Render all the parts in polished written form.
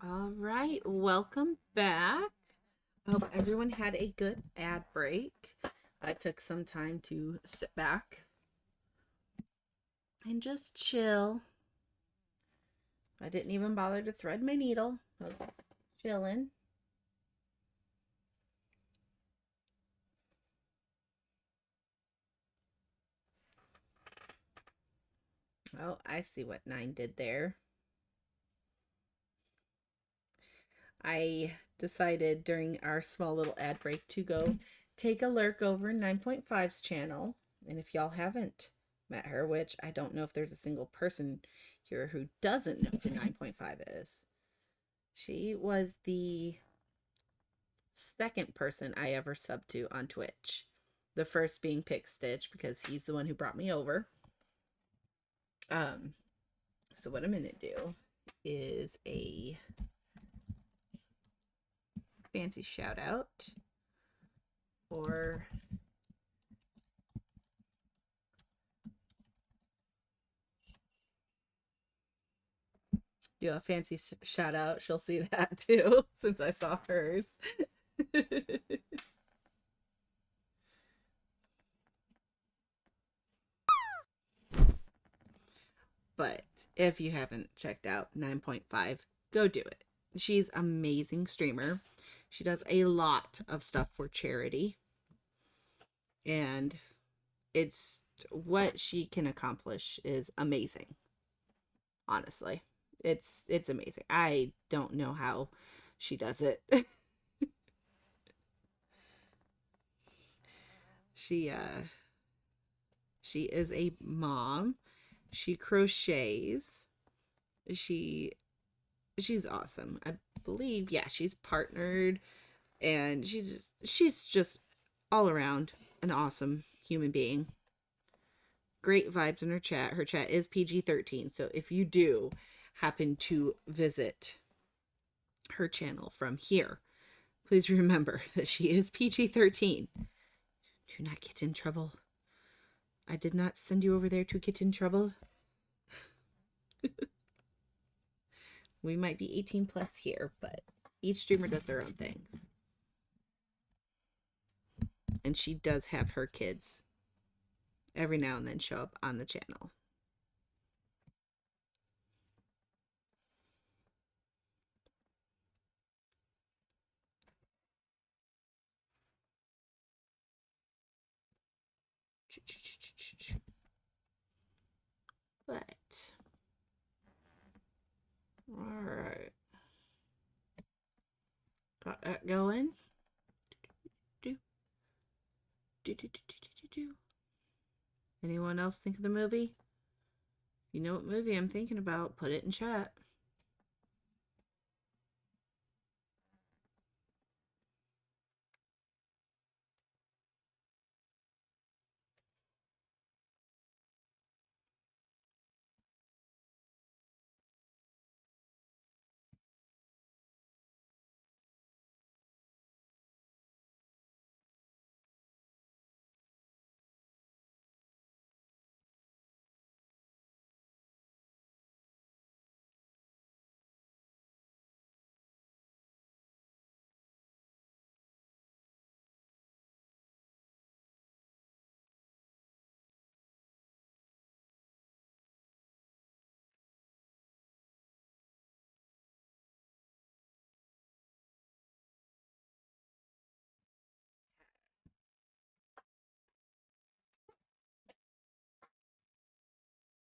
All right, welcome back. Hope everyone had a good ad break. I took some time to sit back and just chill. I didn't even bother to thread my needle. I was just chilling. Oh, I see what 9 did there. I decided during our small little ad break to go take a lurk over 9.5's channel. And if y'all haven't met her, which I don't know if there's a single person here who doesn't know who 9.5 is, she was the second person I ever subbed to on Twitch. The first being Pick Stitch because he's the one who brought me over. Um, so what I'm gonna do is a fancy shout out or do a fancy shout out. She'll see that too since I saw hers. But if you haven't checked out 9.5, go do it. She's an amazing streamer. She does a lot of stuff for charity. And it's what she can accomplish is amazing. Honestly. It's amazing. I don't know how she does it. she uh she is a mom. She crochets. She she's awesome. I believe, yeah, she's partnered and she's just all around an awesome human being. Great vibes in her chat. Her chat is PG-13, so if you do happen to visit her channel from here, please remember that she is PG-13. Do not get in trouble. I did not send you over there to get in trouble. We might be 18 plus here, but each streamer does their own things. And she does have her kids every now and then show up on the channel. But, all right. Got that going. Do, do, do, do, do, do, do. Anyone else think of the movie? You know what movie I'm thinking about? Put it in chat.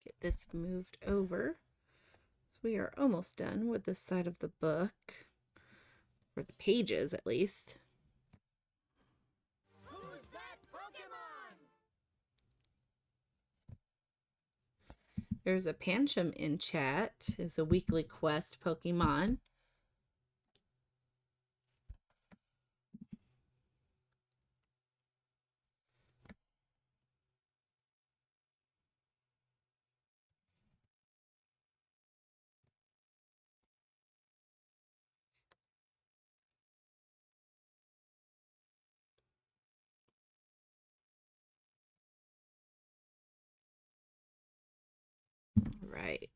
Get this moved over. So we are almost done with this side of the book. For the pages, at least. Who's that Pokemon? There's a Pancham in chat. It's a weekly quest Pokemon. Right.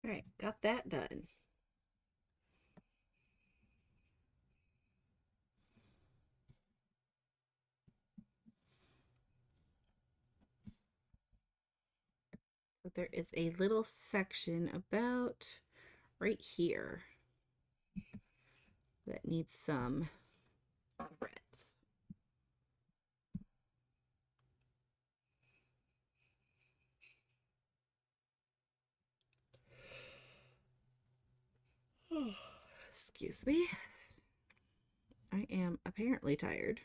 All right, got that done. But there is a little section about right here that needs some threads. Excuse me. I am apparently tired.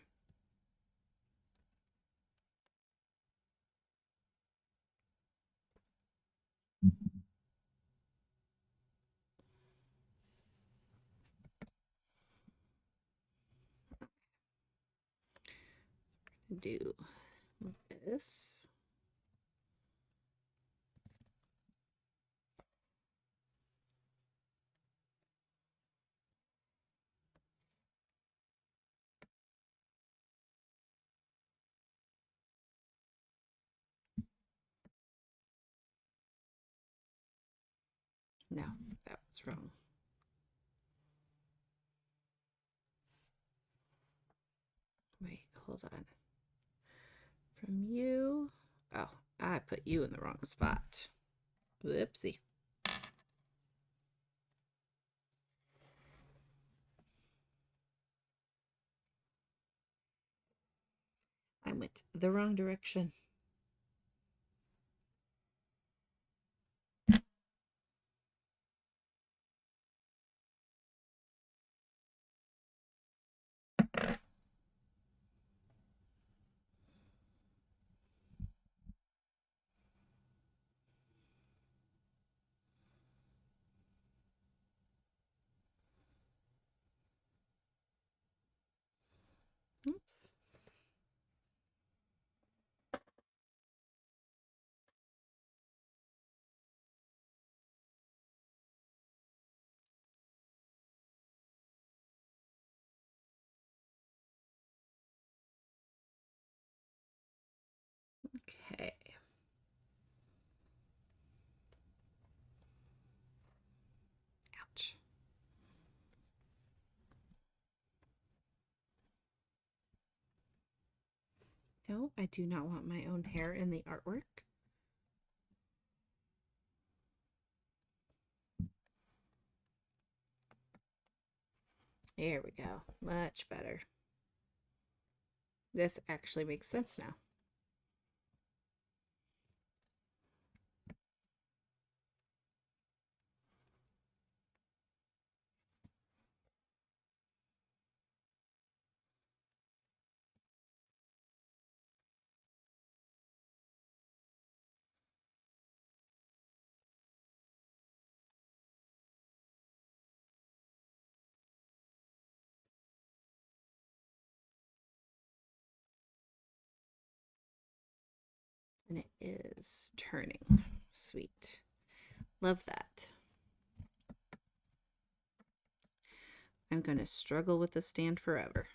Do this. No, that was wrong. Wait, hold on. From you. Oh, I put you in the wrong spot. Whoopsie. I went the wrong direction. Oops. Okay. Ouch. No, I do not want my own hair in the artwork. There we go. Much better. This actually makes sense now. And it is turning. Sweet. Love that. I'm going to struggle with the stand forever.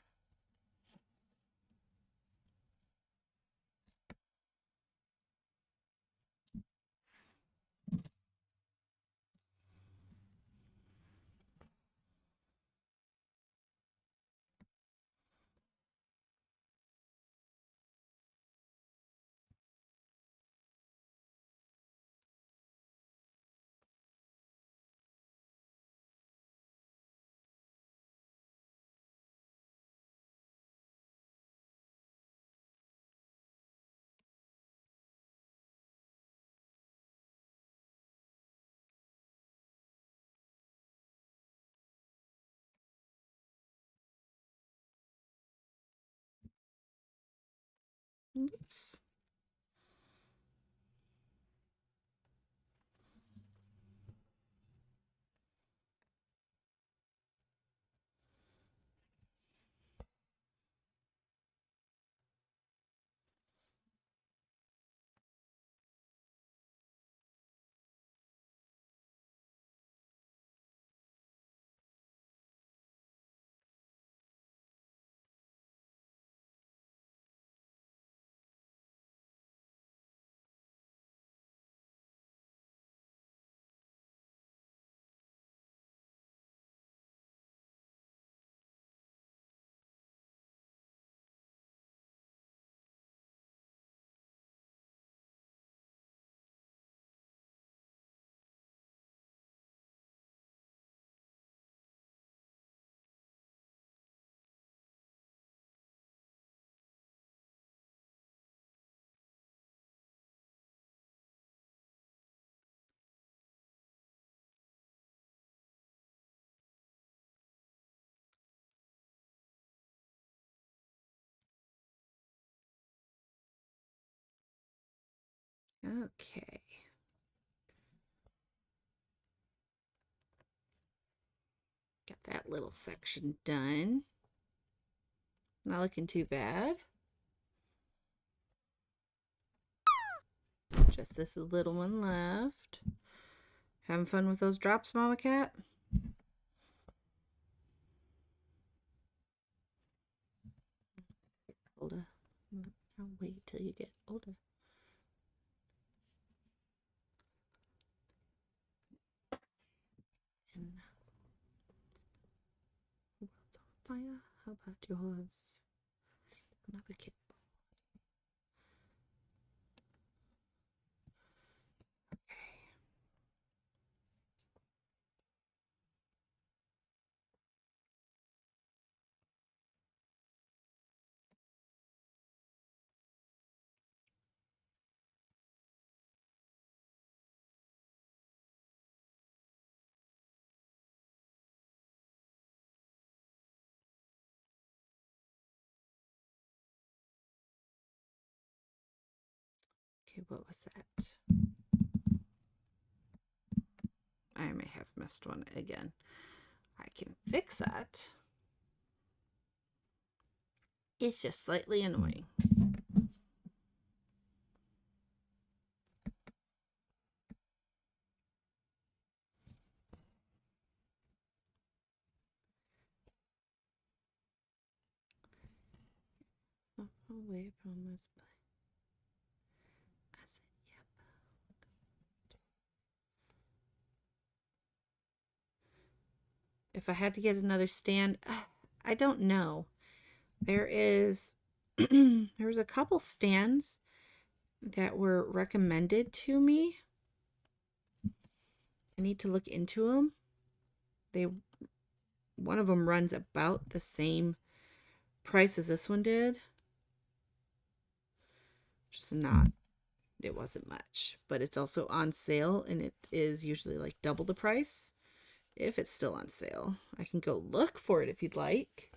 Oops. Okay. Got that little section done. Not looking too bad. Just this little one left. Having fun with those drops, Mama Cat? Older. I'll wait till you get older. And the world's on fire. How about yours? Another kid. Okay. Okay, what was that? I may have missed one again. I can fix that. It's just slightly annoying. Not away from this place. I said, yep. If I had to get another stand, I don't know. There is, there was a couple stands that were recommended to me. I need to look into them. One of them runs about the same price as this one did. Just not, it wasn't much, but it's also on sale and it is usually like double the price if it's still on sale. I can go look for it if you'd like.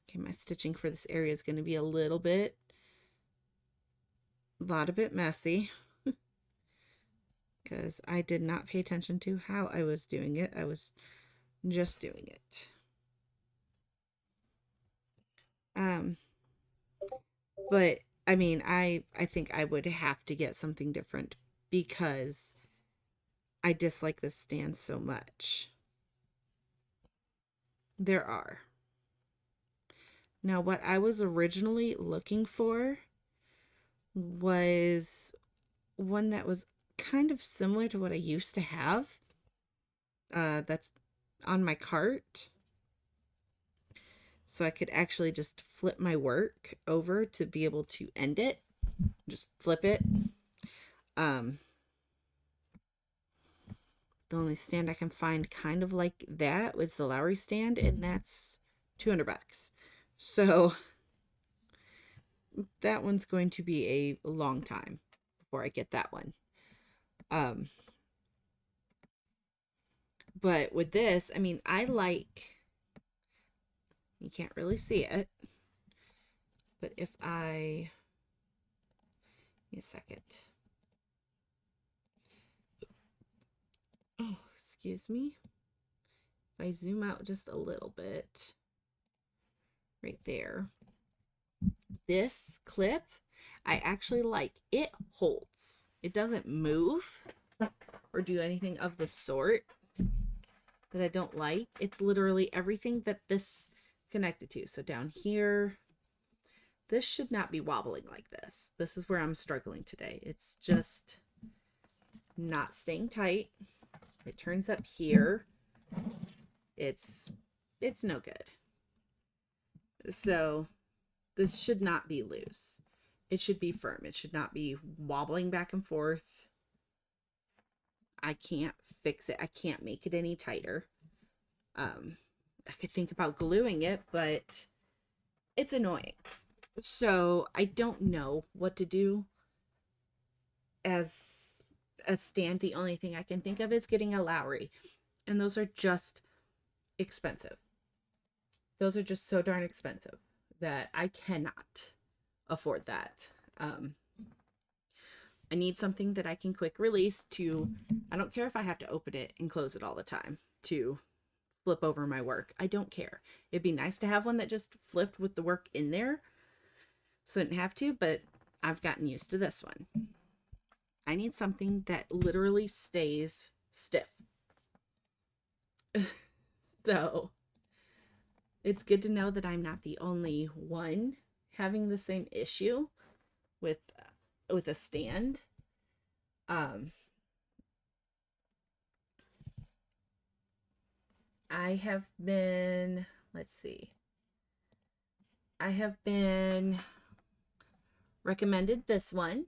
Okay, my stitching for this area is going to be a lot of bit messy because I did not pay attention to how I was doing it. I was just doing it. But I mean, I think I would have to get something different because I dislike this stand so much. There are. Now, what I was originally looking for was one that was kind of similar to what I used to have. That's on my cart. So I could actually just flip my work over to be able to end it. Just flip it. The only stand I can find kind of like that was the Lowry stand, and that's $200. So that one's going to be a long time before I get that one. But with this, I mean, you can't really see it, but if I, give me a second. Oh, excuse me. If I zoom out just a little bit, right there, this clip, I actually like. It holds. It doesn't move or do anything of the sort that I don't like. It's literally everything that this connected to. So down here, this should not be wobbling like this. This is where I'm struggling today. It's just not staying tight. It turns up here. It's no good. So this should not be loose. It should be firm. It should not be wobbling back and forth. I can't fix it. I can't make it any tighter. I could think about gluing it, but it's annoying. So I don't know what to do as a stand. The only thing I can think of is getting a Lowry, and those are just expensive. those are just so darn expensive that I cannot afford that. Um, I need something that I can quick release to, I don't care if I have to open it and close it all the time to flip over my work. I don't care. It'd be nice to have one that just flipped with the work in there so I didn't have to, but I've gotten used to this one. I need something that literally stays stiff. So it's good to know that I'm not the only one having the same issue with a stand. I have been, let's see, I have been recommended this one,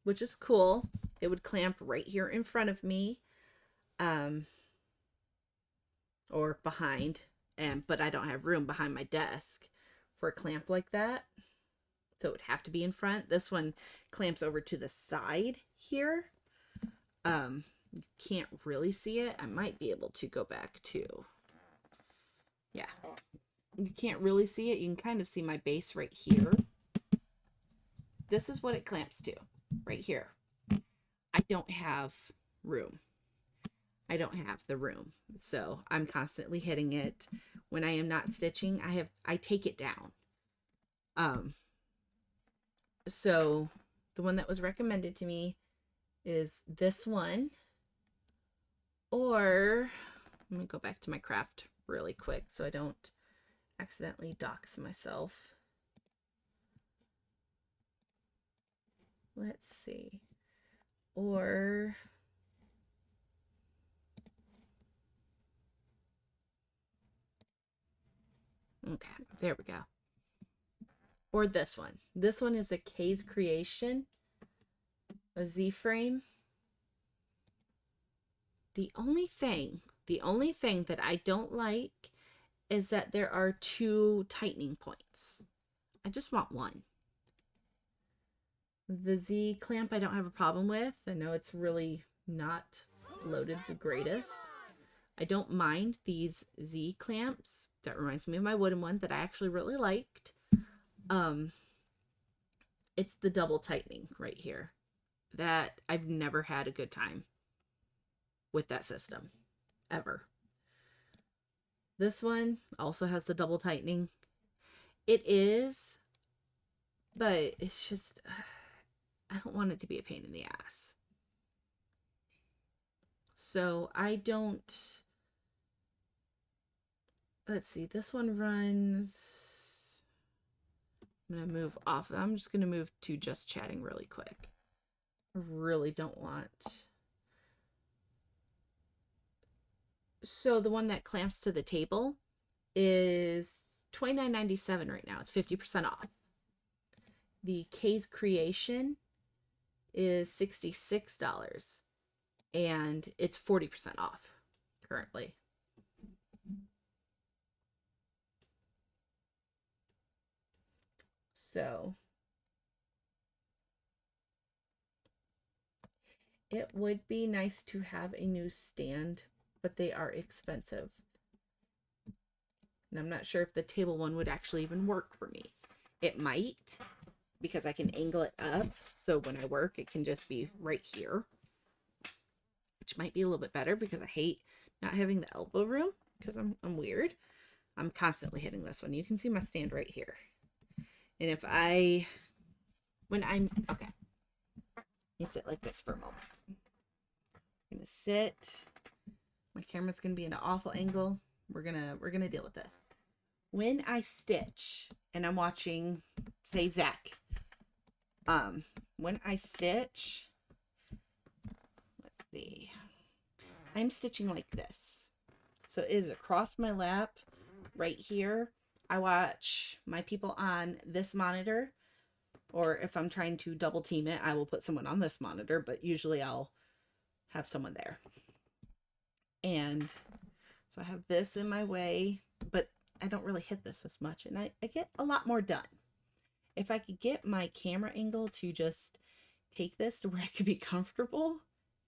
which is cool. It would clamp right here in front of me, or behind, but I don't have room behind my desk for a clamp like that. So it would have to be in front. This one clamps over to the side here. You can't really see it. I might be able to go back to, yeah. You can't really see it. You can kind of see my base right here. This is what it clamps to, right here. I don't have room. I don't have the room. So I'm constantly hitting it. When I am not stitching, I take it down. So the one that was recommended to me is this one, or let me go back to my craft really quick so I don't accidentally dox myself. Let's see. Or okay, there we go. Or this one. This one is a Kay's Creation, a Z-frame. The only thing that I don't like is that there are 2 tightening points. I just want one. The Z clamp I don't have a problem with. I know it's really not loaded the greatest. I don't mind these Z clamps. That reminds me of my wooden one that I actually really liked. It's the double tightening right here that I've never had a good time with that system ever. This one also has the double tightening. It is, but it's just, I don't want it to be a pain in the ass. So I don't, let's see, this one runs, I'm going to move off. I'm just going to move to just chatting really quick. I really don't want. So the one that clamps to the table is $29.97 right now. It's 50% off. The Kay's Creation is $66 and it's 40% off currently. So it would be nice to have a new stand, but they are expensive. And I'm not sure if the table one would actually even work for me. It might, because I can angle it up. So when I work, it can just be right here, which might be a little bit better because I hate not having the elbow room because I'm weird. I'm constantly hitting this one. You can see my stand right here. And if okay, you sit like this for a moment. I'm gonna sit. My camera's gonna be in an awful angle. We're gonna deal with this. When I stitch and I'm watching, say, Zach, when I stitch, let's see, I'm stitching like this. So it is across my lap right here. I watch my people on this monitor, or if I'm trying to double team it, I will put someone on this monitor, but usually I'll have someone there. And so I have this in my way, but I don't really hit this as much, and I get a lot more done. If I could get my camera angle to just take this to where I could be comfortable,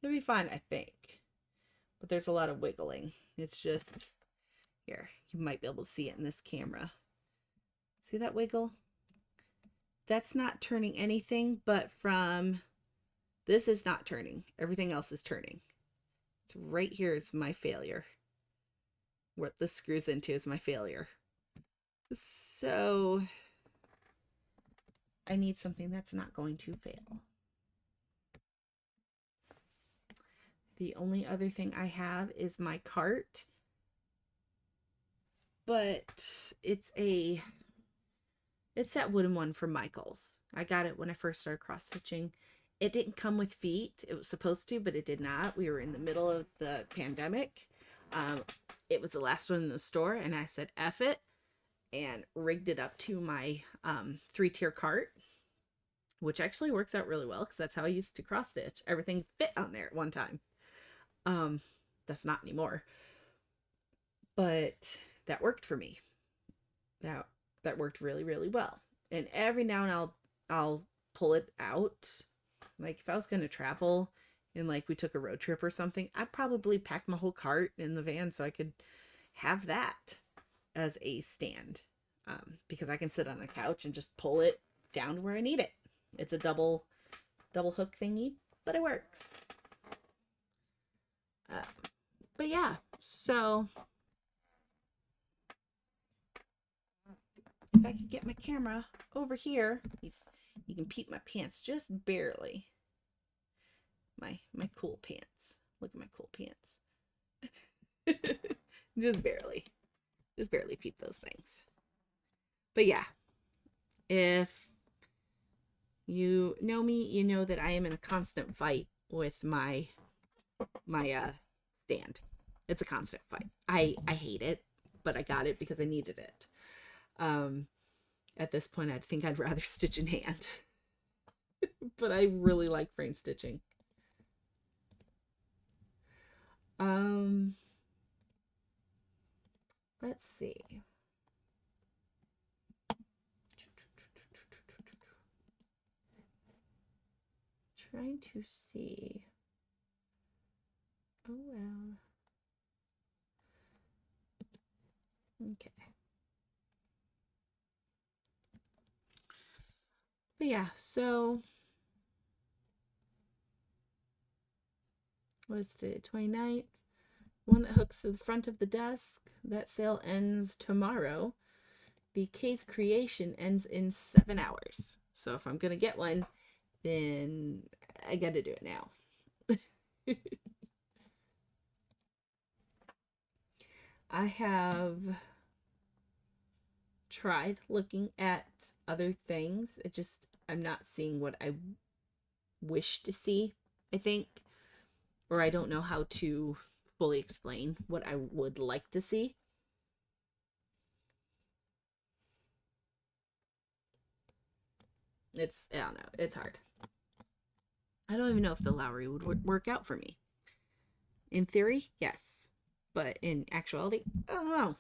it'd be fine, I think. but there's a lot of wiggling. It's just, here, you might be able to see it in this camera. See that wiggle? That's not turning anything, but from this is not turning. Everything else is turning. It's right here is my failure. What this screws into is my failure. So I need something that's not going to fail. The only other thing I have is my cart, but it's that wooden one from Michael's. I got it when I first started cross stitching. It didn't come with feet. It was supposed to, but it did not. We were in the middle of the pandemic. It was the last one in the store, and I said, F it, and rigged it up to my 3-tier cart, which actually works out really well because that's how I used to cross stitch. Everything fit on there at one time. That's not anymore. But that worked for me. That worked really, really well. And every now and I'll pull it out. Like if I was going to travel and like we took a road trip or something, I'd probably pack my whole cart in the van so I could have that as a stand. Because I can sit on a couch and just pull it down to where I need it. It's a double hook thingy, but it works. But yeah, so if I could get my camera over here, you can peep my pants just barely. My cool pants. Look at my cool pants. Just barely peep those things. But yeah, if you know me, you know that I am in a constant fight with my stand. It's a constant fight. I hate it, but I got it because I needed it. At this point, I think I'd rather stitch in hand. But I really like frame stitching. Let's see. Trying to see. Oh well. Okay. But yeah, so what's the 29th? One that hooks to the front of the desk. That sale ends tomorrow. The case creation ends in 7 hours. So if I'm gonna get one, then I gotta do it now. I have tried looking at other things. I'm not seeing what I wish to see, I think. Or I don't know how to fully explain what I would like to see. I don't know, it's hard. I don't even know if the Lowry would work out for me. In theory, yes. But in actuality, I don't know.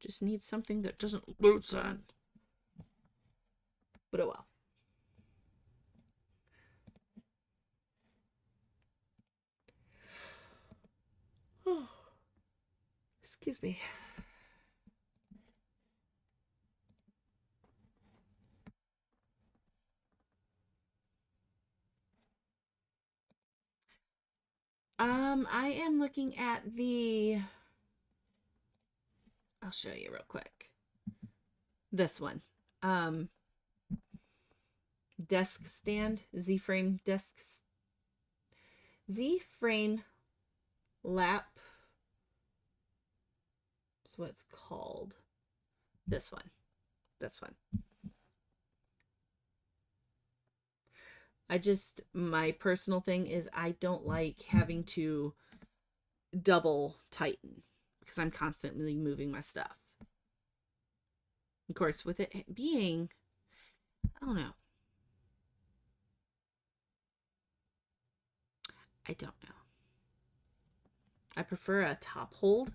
Just need something that doesn't loosen. But oh well. Excuse me. I am looking at I'll show you real quick. This one. Desk stand, Z-frame Z-frame lap. That's what it's called. This one. My personal thing is I don't like having to double tighten because I'm constantly moving my stuff. Of course, with it being, I don't know. I don't know. I prefer a top hold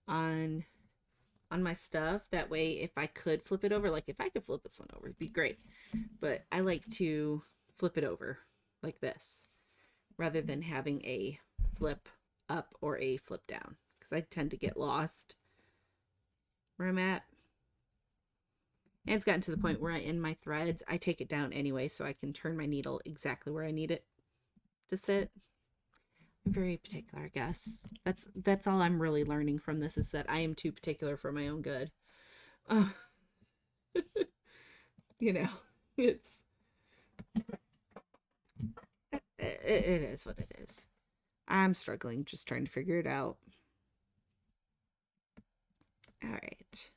on my stuff. That way, if I could flip it over, like if I could flip this one over, it'd be great. But I like to flip it over like this, rather than having a flip up or a flip down, because I tend to get lost where I'm at. And it's gotten to the point where I end my threads, I take it down anyway so I can turn my needle exactly where I need it to sit. I'm very particular, I guess. That's all I'm really learning from this, is that I am too particular for my own good. Uh, you know, it's it is what it is. I'm struggling, just trying to figure it out. All right.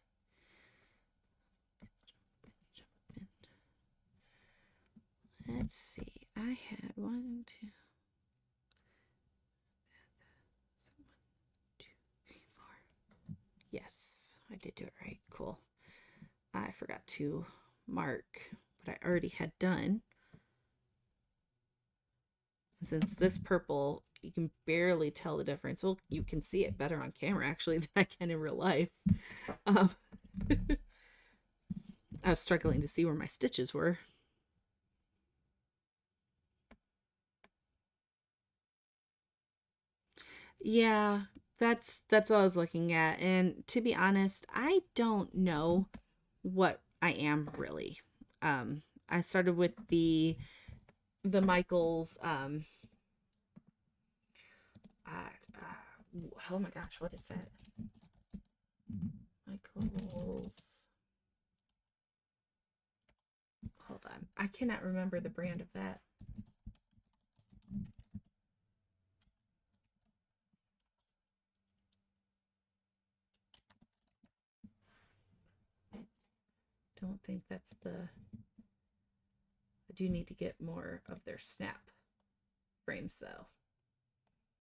Let's see. I had 1, 2, 4. Yes, I did do it right. Cool. I forgot to mark what I already had done. Since this purple, you can barely tell the difference. Well, you can see it better on camera actually than I can in real life. Um, I was struggling to see where my stitches were. Yeah, that's what I was looking at. And to be honest, I don't know what I am really. I started with the Michaels oh my gosh, what is that? Michaels. Hold on. I cannot remember the brand of that. Don't think that's the. I do need to get more of their snap frames though.